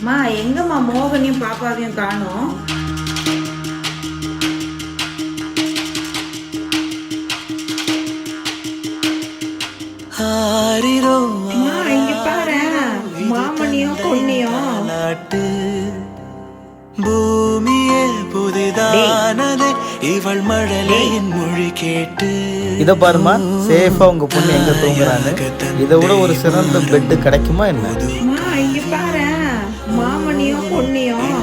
மா எங்கம்மா மோகனையும் பாப்பாவையும் காணோம்? அம்மா, இங்க பாரு, மாமனியும் பொன்னியும். பூமியே புதிதானது இவள் மழலையின் மொழி கேட்டு. இதை பாருமா, சேஃபா உங்க பொண்ணு எங்க தூங்குறான்னு. இதை விட ஒரு சிறந்த பெட்டு கிடைக்குமா என்ன? இங்க பாரு, மாமனியும் பொன்னியும்.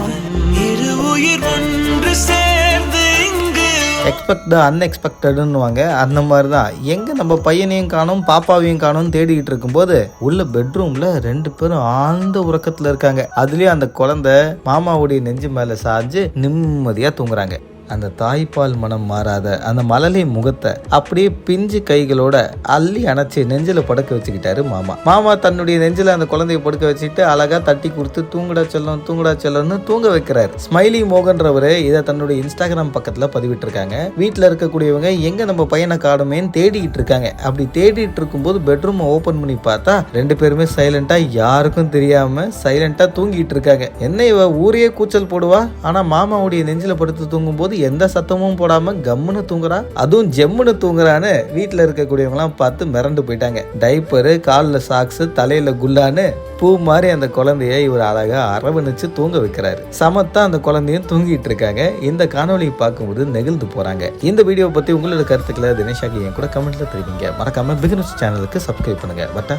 இரு உயிர் ஒன்று சேர்ந்து இங்கு எக்ஸ்பெக்ட் அன்எக்ஸ்பெக்டடுன்னுவாங்க. அந்த மாதிரி தான் எங்க நம்ம பையனையும் காணும் பாப்பாவையும் காணும் தேடிக்கிட்டு இருக்கும்போது உள்ள பெட்ரூம்ல 2 பேரும் ஆழ்ந்த உறக்கத்துல இருக்காங்க. அதுலயும் அந்த குழந்தை மாமாவுடைய நெஞ்சு மேல சாஞ்சு நிம்மதியா தூங்குறாங்க. அந்த தாய்ப்பால் மனம் மாறாத அந்த மழலை முகத்தை அப்படியே பிஞ்சு கைகளோட அள்ளி அணைச்சி நெஞ்சில படுக்க வச்சுக்கிட்டாரு மாமா. மாமா தன்னுடைய நெஞ்சில அந்த குழந்தைய படுக்க வச்சுட்டு அழகா தட்டி கொடுத்து தூங்குடா செல்லம்னு தூங்க வைக்கிறாரு. ஸ்மைலி மோகன்றவரு இதை தன்னுடைய இன்ஸ்டாகிராம் பக்கத்துல பதிவிட்டு இருக்காங்க. வீட்டுல இருக்கக்கூடியவங்க எங்க நம்ம பையனை காணுமேன்னு தேடிட்டு இருக்காங்க. அப்படி தேடிட்டு இருக்கும்போது பெட்ரூம் ஓபன் பண்ணி பார்த்தா 2 பேருமே சைலண்டா, யாருக்கும் தெரியாம சைலண்டா தூங்கிட்டு இருக்காங்க. என்ன இவ ஊரையே கூச்சல் போடுவா, ஆனா மாமாவுடைய நெஞ்சில படுத்து தூங்கும் போது எந்த சத்தமும் போடாம கம்முன்னு தூங்குறா, அதுவும் ஜெம்முன்னு தூங்குறான்னு வீட்டுல இருக்கக்கூடியவங்க எல்லாம் பார்த்து மிரண்டு போயிட்டாங்க. டைப்பரு, காலில் சாக்ஸ், தலையில குல்லான்னு பூ மாதிரி அந்த குழந்தைய இவர் அழகா அரவணைச்சு தூங்க வைக்கிறாரு. சமத்தா அந்த குழந்தையும் தூங்கிட்டு இருக்காங்க. இந்த காணொலியை பார்க்கும்போது நெகிழ்ந்து போறாங்க. இந்த வீடியோ பத்தி உங்களோட கருத்துக்களை தினேஷாக்கு என் கூட கமெண்ட்ல தெரிவிங்க. மறக்காம பிகினர்ஸ் சேனலுக்கு சப்ஸ்கிரைப் பண்ணுங்க. பட்டா